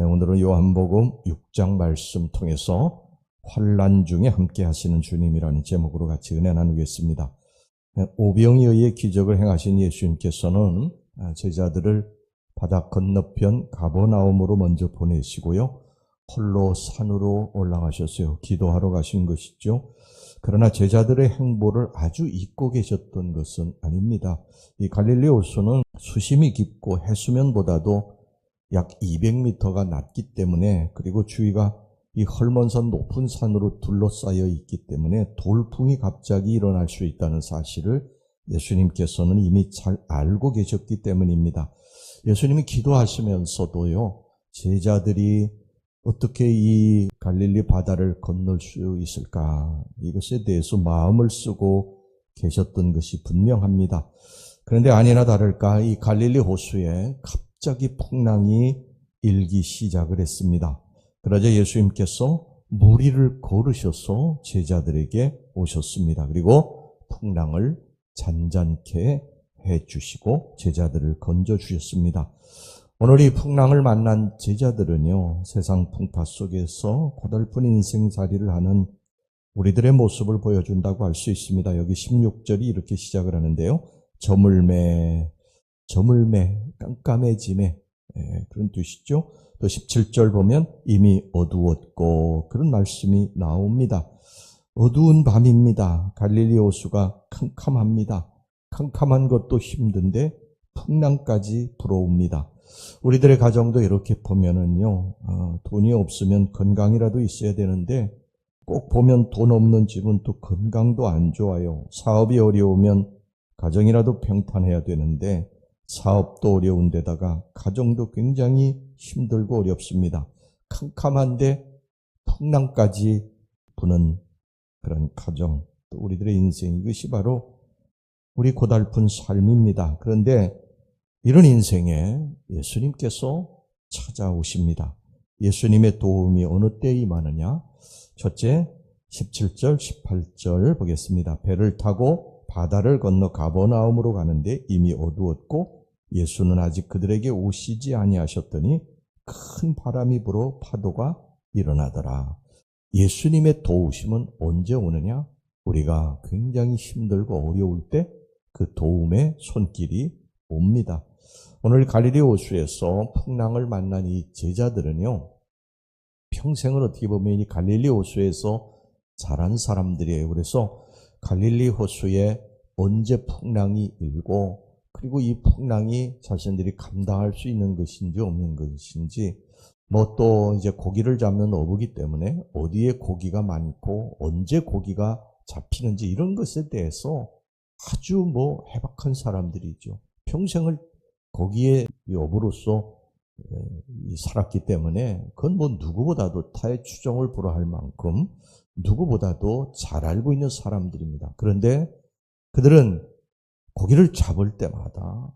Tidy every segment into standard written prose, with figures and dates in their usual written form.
오늘은 요한복음 6장 말씀 통해서 환난 중에 함께 하시는 주님이라는 제목으로 같이 은혜 나누겠습니다. 오병이에 의해 기적을 행하신 예수님께서는 제자들을 바다 건너편 가버나움으로 먼저 보내시고요. 홀로 산으로 올라가셨어요. 기도하러 가신 것이죠. 그러나 제자들의 행보를 아주 잊고 계셨던 것은 아닙니다. 이 갈릴리 호수는 수심이 깊고 해수면보다도 약 200m가 낮기 때문에, 그리고 주위가 이 헐몬산 높은 산으로 둘러싸여 있기 때문에 돌풍이 갑자기 일어날 수 있다는 사실을 예수님께서는 이미 잘 알고 계셨기 때문입니다. 예수님이 기도하시면서도요, 제자들이 어떻게 이 갈릴리 바다를 건널 수 있을까, 이것에 대해서 마음을 쓰고 계셨던 것이 분명합니다. 그런데 아니나 다를까 이 갈릴리 호수에 갑자기 풍랑이 일기 시작을 했습니다. 그러자 예수님께서 무리를 걸으셔서 제자들에게 오셨습니다. 그리고 풍랑을 잔잔케 해주시고 제자들을 건져주셨습니다. 오늘 이 풍랑을 만난 제자들은요, 세상 풍파 속에서 고달픈 인생살이를 하는 우리들의 모습을 보여준다고 할 수 있습니다. 여기 16절이 이렇게 시작을 하는데요. 저물매, 깜깜해짐에, 그런 뜻이죠. 또 17절 보면 이미 어두웠고, 그런 말씀이 나옵니다. 어두운 밤입니다. 갈릴리 호수가 캄캄합니다. 캄캄한 것도 힘든데 풍랑까지 불어옵니다. 우리들의 가정도 이렇게 보면은요, 돈이 없으면 건강이라도 있어야 되는데, 꼭 보면 돈 없는 집은 또 건강도 안 좋아요. 사업이 어려우면 가정이라도 평탄해야 되는데, 사업도 어려운 데다가 가정도 굉장히 힘들고 어렵습니다. 캄캄한데 풍랑까지 부는 그런 가정, 또 우리들의 인생, 이것이 바로 우리 고달픈 삶입니다. 그런데 이런 인생에 예수님께서 찾아오십니다. 예수님의 도움이 어느 때에 임하느냐? 첫째, 17절, 18절 보겠습니다. 배를 타고 바다를 건너 가버나움으로 가는데 이미 어두웠고 예수는 아직 그들에게 오시지 아니하셨더니 큰 바람이 불어 파도가 일어나더라. 예수님의 도우심은 언제 오느냐? 우리가 굉장히 힘들고 어려울 때 그 도움의 손길이 옵니다. 오늘 갈릴리 호수에서 풍랑을 만난 이 제자들은요, 평생을 어떻게 보면 이 갈릴리 호수에서 자란 사람들이에요. 그래서 갈릴리 호수에 언제 풍랑이 일고, 그리고 이 풍랑이 자신들이 감당할 수 있는 것인지 없는 것인지, 또 이제 고기를 잡는 어부기 때문에 어디에 고기가 많고 언제 고기가 잡히는지 이런 것에 대해서 아주 해박한 사람들이죠. 평생을 거기에 어부로서 살았기 때문에 그건 누구보다도 타의 추종을 불허할 만큼 누구보다도 잘 알고 있는 사람들입니다. 그런데 그들은 고기를 잡을 때마다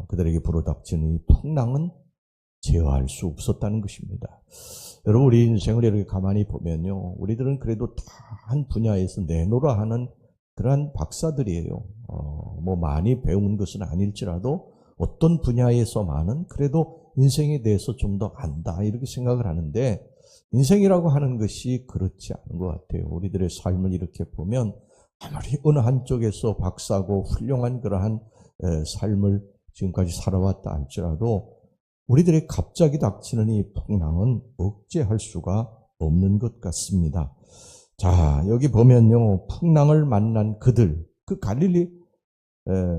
그들에게 불어닥치는 이 풍랑은 제어할 수 없었다는 것입니다. 여러분, 우리 인생을 이렇게 가만히 보면요, 우리들은 그래도 다 한 분야에서 내노라 하는 그러한 박사들이에요. 많이 배운 것은 아닐지라도 어떤 분야에서만은 그래도 인생에 대해서 좀 더 안다, 이렇게 생각을 하는데, 인생이라고 하는 것이 그렇지 않은 것 같아요. 우리들의 삶을 이렇게 보면 아무리 어느 한쪽에서 박사고 훌륭한 그러한 삶을 지금까지 살아왔다 할지라도 우리들의 갑자기 닥치는 이 풍랑은 억제할 수가 없는 것 같습니다. 자, 여기 보면요, 풍랑을 만난 그들, 그 갈릴리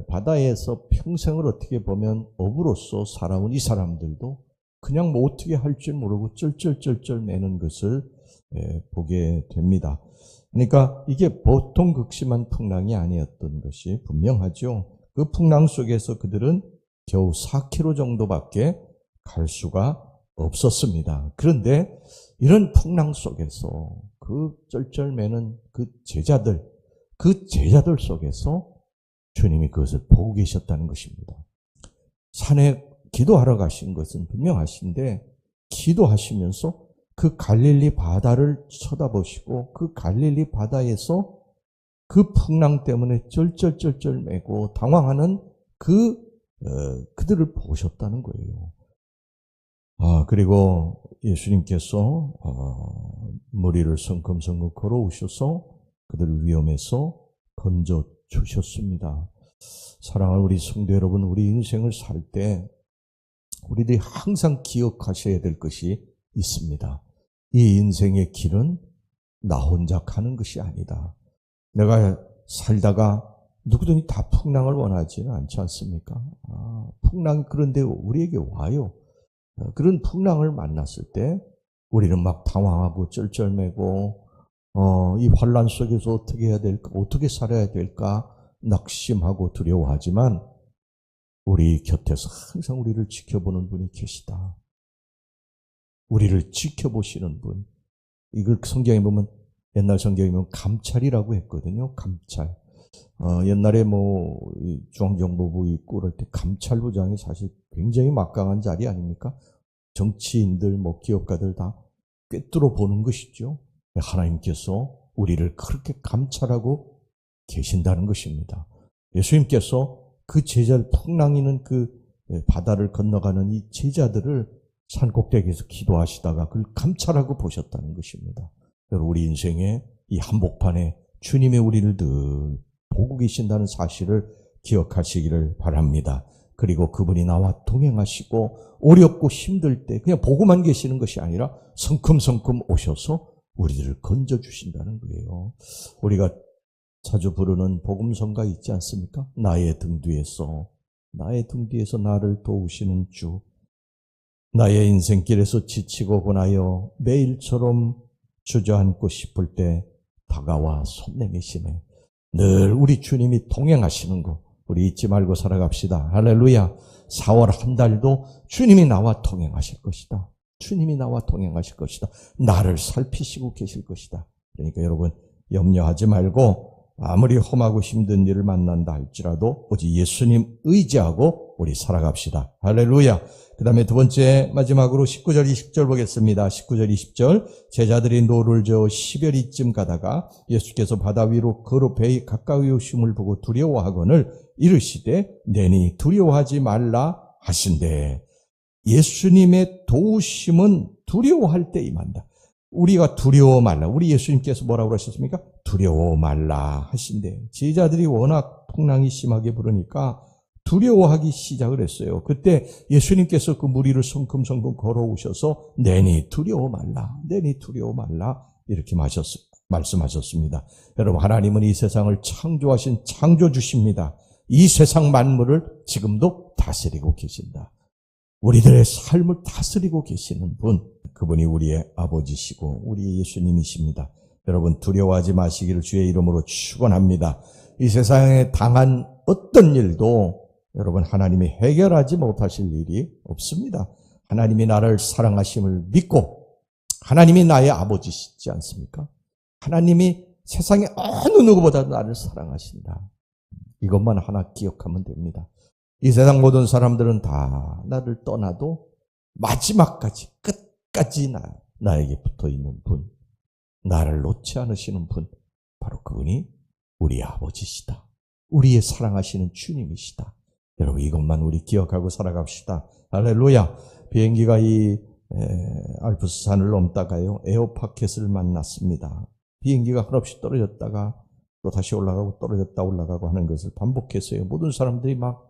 바다에서 평생을 어떻게 보면 어부로서 살아온 이 사람들도 그냥 어떻게 할 줄 모르고 쩔쩔쩔쩔 매는 것을 보게 됩니다. 그러니까 이게 보통 극심한 풍랑이 아니었던 것이 분명하죠. 그 풍랑 속에서 그들은 겨우 4km 정도밖에 갈 수가 없었습니다. 그런데 이런 풍랑 속에서 그 쩔쩔매는 그 제자들 속에서 주님이 그것을 보고 계셨다는 것입니다. 산에 기도하러 가신 것은 분명하신데, 기도하시면서 그 갈릴리 바다를 쳐다보시고 그 갈릴리 바다에서 그 풍랑 때문에 쩔쩔쩔쩔 매고 당황하는 그들을 보셨다는 거예요. 그리고 예수님께서 머리를 성큼성큼 걸어오셔서 그들을 위험에서 건져 주셨습니다. 사랑하는 우리 성도 여러분, 우리 인생을 살 때 우리들이 항상 기억하셔야 될 것이 있습니다. 이 인생의 길은 나 혼자 가는 것이 아니다. 내가 살다가 누구든지 다 풍랑을 원하지는 않지 않습니까? 풍랑이 그런데 우리에게 와요. 그런 풍랑을 만났을 때 우리는 막 당황하고 쩔쩔매고 이 환란 속에서 어떻게 해야 될까, 어떻게 살아야 될까 낙심하고 두려워하지만 우리 곁에서 항상 우리를 지켜보는 분이 계시다. 우리를 지켜보시는 분. 이걸 성경에 보면, 옛날 성경에 보면 감찰이라고 했거든요. 감찰. 옛날에 중앙정보부 있고 그럴 때 감찰부장이 사실 굉장히 막강한 자리 아닙니까? 정치인들, 기업가들 다 꿰뚫어 보는 것이죠. 하나님께서 우리를 그렇게 감찰하고 계신다는 것입니다. 예수님께서 그 제자들, 풍랑이는 그 바다를 건너가는 이 제자들을 산꼭대기에서 기도하시다가 그걸 감찰하고 보셨다는 것입니다. 여러분, 우리 인생의 이 한복판에 주님의 우리를 늘 보고 계신다는 사실을 기억하시기를 바랍니다. 그리고 그분이 나와 동행하시고 어렵고 힘들 때 그냥 보고만 계시는 것이 아니라 성큼성큼 오셔서 우리들을 건져주신다는 거예요. 우리가 자주 부르는 복음성가 있지 않습니까? 나의 등 뒤에서 나를 도우시는 주, 나의 인생길에서 지치고 고나여 매일처럼 주저앉고 싶을 때 다가와 손 내미시네. 늘 우리 주님이 동행하시는 거 우리 잊지 말고 살아갑시다. 할렐루야. 4월 한 달도 주님이 나와 동행하실 것이다. 주님이 나와 동행하실 것이다. 나를 살피시고 계실 것이다. 그러니까 여러분, 염려하지 말고 아무리 험하고 힘든 일을 만난다 할지라도 오직 예수님 의지하고 우리 살아갑시다. 할렐루야. 그 다음에 두 번째, 마지막으로 19절 20절 보겠습니다. 19절 20절. 제자들이 노를 저어 10여리쯤 가다가 예수께서 바다 위로 걸어 배에 가까이 오심을 보고 두려워하거늘 이르시되 내니 두려워하지 말라 하신대. 예수님의 도우심은 두려워할 때 임한다. 우리가 두려워 말라. 우리 예수님께서 뭐라고 하셨습니까? 두려워 말라 하신대. 제자들이 워낙 풍랑이 심하게 부르니까 두려워하기 시작을 했어요. 그때 예수님께서 그 무리를 성큼성큼 걸어오셔서 내니 두려워 말라. 내니 두려워 말라. 이렇게 말씀하셨습니다. 여러분, 하나님은 이 세상을 창조하신 창조주십니다. 이 세상 만물을 지금도 다스리고 계신다. 우리들의 삶을 다스리고 계시는 분, 그분이 우리의 아버지시고 우리 예수님이십니다. 여러분, 두려워하지 마시기를 주의 이름으로 축원합니다. 이 세상에 당한 어떤 일도 여러분, 하나님이 해결하지 못하실 일이 없습니다. 하나님이 나를 사랑하심을 믿고 하나님이 나의 아버지시지 않습니까? 하나님이 세상의 어느 누구보다 나를 사랑하신다. 이것만 하나 기억하면 됩니다. 이 세상 모든 사람들은 다 나를 떠나도 마지막까지 끝까지 나에게 붙어있는 분, 나를 놓지 않으시는 분, 바로 그분이 우리 아버지시다. 우리의 사랑하시는 주님이시다. 여러분, 이것만 우리 기억하고 살아갑시다. 할렐루야. 비행기가 이 알프스 산을 넘다가요, 에어파켓을 만났습니다. 비행기가 한없이 떨어졌다가 또 다시 올라가고 떨어졌다 올라가고 하는 것을 반복했어요. 모든 사람들이 막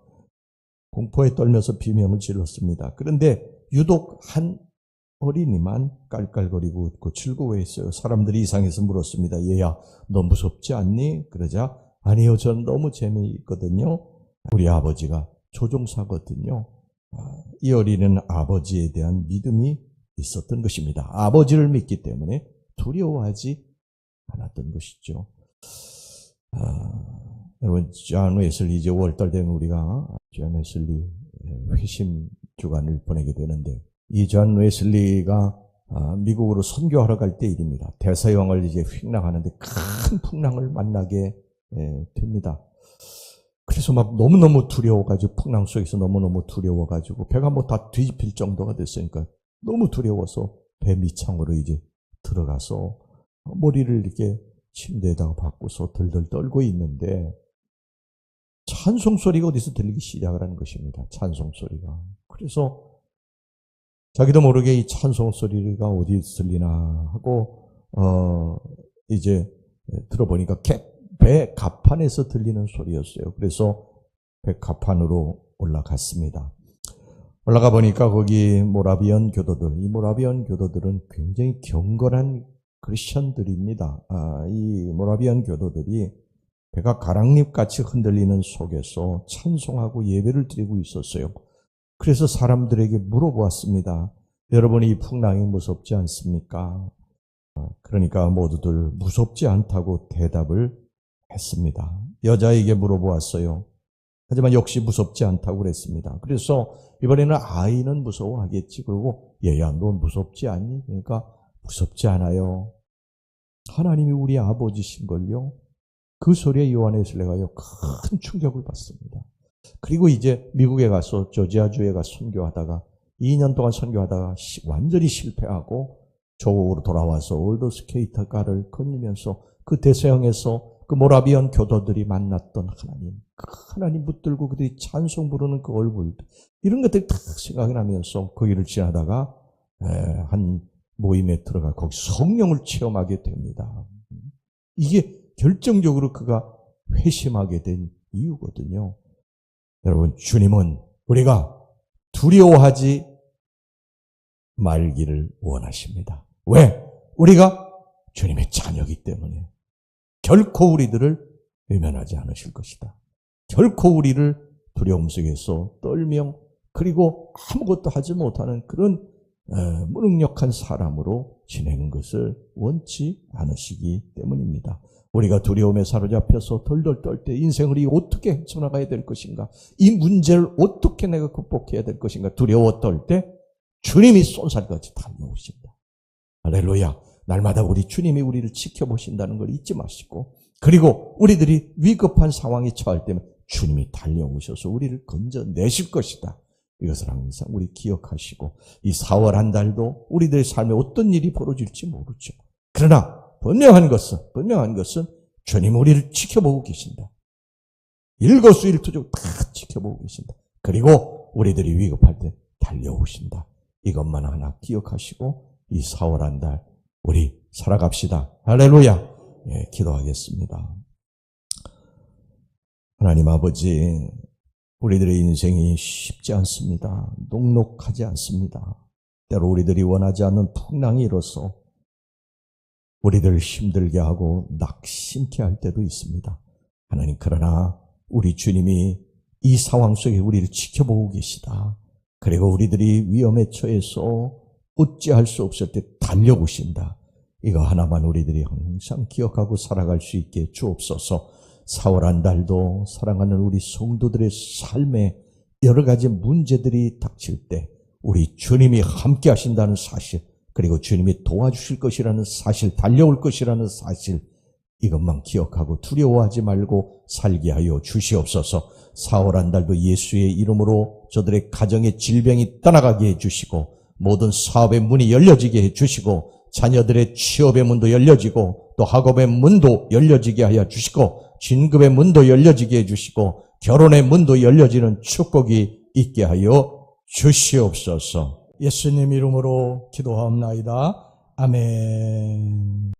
공포에 떨면서 비명을 질렀습니다. 그런데 유독 한 어린이만 깔깔거리고 웃고 즐거워했어요. 사람들이 이상해서 물었습니다. 얘야, 너 무섭지 않니? 그러자 아니요, 저는 너무 재미있거든요. 우리 아버지가 조종사거든요. 이 어린이는 아버지에 대한 믿음이 있었던 것입니다. 아버지를 믿기 때문에 두려워하지 않았던 것이죠. 여러분, 존 웨슬리, 이제 5월달 되면 우리가 존 웨슬리 회심 주간을 보내게 되는데, 이 존 웨슬리가 미국으로 선교하러 갈 때 일입니다. 대서양을 이제 휙나가는데 큰 풍랑을 만나게 됩니다. 그래서 막 너무너무 두려워가지고, 풍랑 속에서 너무너무 두려워가지고 배가 다 뒤집힐 정도가 됐으니까 너무 두려워서 배 밑창으로 이제 들어가서 머리를 이렇게 침대에다가 박고서 덜덜 떨고 있는데 찬송 소리가 어디서 들리기 시작을 하는 것입니다. 찬송 소리가. 그래서 자기도 모르게 이 찬송 소리가 어디 들리나 하고 이제 들어보니까 배 갑판에서 들리는 소리였어요. 그래서 배 갑판으로 올라갔습니다. 올라가 보니까 거기 모라비안 교도들, 이 모라비안 교도들은 굉장히 경건한 크리스천들입니다. 이 모라비안 교도들이 배가 가랑잎같이 흔들리는 속에서 찬송하고 예배를 드리고 있었어요. 그래서 사람들에게 물어보았습니다. 여러분이 이 풍랑이 무섭지 않습니까? 그러니까 모두들 무섭지 않다고 대답을 했습니다. 여자에게 물어보았어요. 하지만 역시 무섭지 않다고 그랬습니다. 그래서 이번에는 아이는 무서워하겠지. 그리고 얘야 너 무섭지 않니? 그러니까 무섭지 않아요. 하나님이 우리 아버지신걸요. 그 소리에 요한에슬레가요 큰 충격을 받습니다. 그리고 이제 미국에 가서 조지아주에 가서 선교하다가 2년 동안 선교하다가 완전히 실패하고 조국으로 돌아와서 올더스케이터가를 거닐면서 그 대서양에서 그 모라비안 교도들이 만났던 하나님 붙들고 그들이 찬송 부르는 그 얼굴, 이런 것들이 딱 생각이 나면서 그 길을 지나다가 한 모임에 들어가 거기 성령을 체험하게 됩니다. 이게 결정적으로 그가 회심하게 된 이유거든요. 여러분, 주님은 우리가 두려워하지 말기를 원하십니다. 왜? 우리가 주님의 자녀이기 때문에. 결코 우리들을 외면하지 않으실 것이다. 결코 우리를 두려움 속에서 떨며 그리고 아무것도 하지 못하는 그런 무능력한 사람으로 지내는 것을 원치 않으시기 때문입니다. 우리가 두려움에 사로잡혀서 덜덜 떨 때 인생을 어떻게 헤쳐나가야 될 것인가? 이 문제를 어떻게 내가 극복해야 될 것인가? 두려워 떨 때 주님이 쏜살같이 달려오신다. 할렐루야. 날마다 우리 주님이 우리를 지켜보신다는 걸 잊지 마시고, 그리고 우리들이 위급한 상황에 처할 때면 주님이 달려오셔서 우리를 건져내실 것이다. 이것을 항상 우리 기억하시고, 이 4월 한 달도 우리들의 삶에 어떤 일이 벌어질지 모르죠. 그러나 분명한 것은 주님 우리를 지켜보고 계신다. 일거수일투족 다 지켜보고 계신다. 그리고 우리들이 위급할 때 달려오신다. 이것만 하나 기억하시고 이 4월 한 달 우리 살아갑시다. 할렐루야. 기도하겠습니다. 하나님 아버지, 우리들의 인생이 쉽지 않습니다. 녹록하지 않습니다. 때로 우리들이 원하지 않는 풍랑이 일어서 우리들을 힘들게 하고 낙심케 할 때도 있습니다. 하나님, 그러나 우리 주님이 이 상황 속에 우리를 지켜보고 계시다. 그리고 우리들이 위험에 처해서 어찌할 수 없을 때 달려오신다. 이거 하나만 우리들이 항상 기억하고 살아갈 수 있게 주옵소서. 4월 한 달도 사랑하는 우리 성도들의 삶에 여러 가지 문제들이 닥칠 때 우리 주님이 함께 하신다는 사실, 그리고 주님이 도와주실 것이라는 사실, 달려올 것이라는 사실, 이것만 기억하고 두려워하지 말고 살게 하여 주시옵소서. 4월 한 달도 예수의 이름으로 저들의 가정의 질병이 떠나가게 해주시고, 모든 사업의 문이 열려지게 해주시고, 자녀들의 취업의 문도 열려지고, 또 학업의 문도 열려지게 하여 주시고, 진급의 문도 열려지게 해주시고, 결혼의 문도 열려지는 축복이 있게 하여 주시옵소서. 예수님 이름으로 기도하옵나이다. 아멘.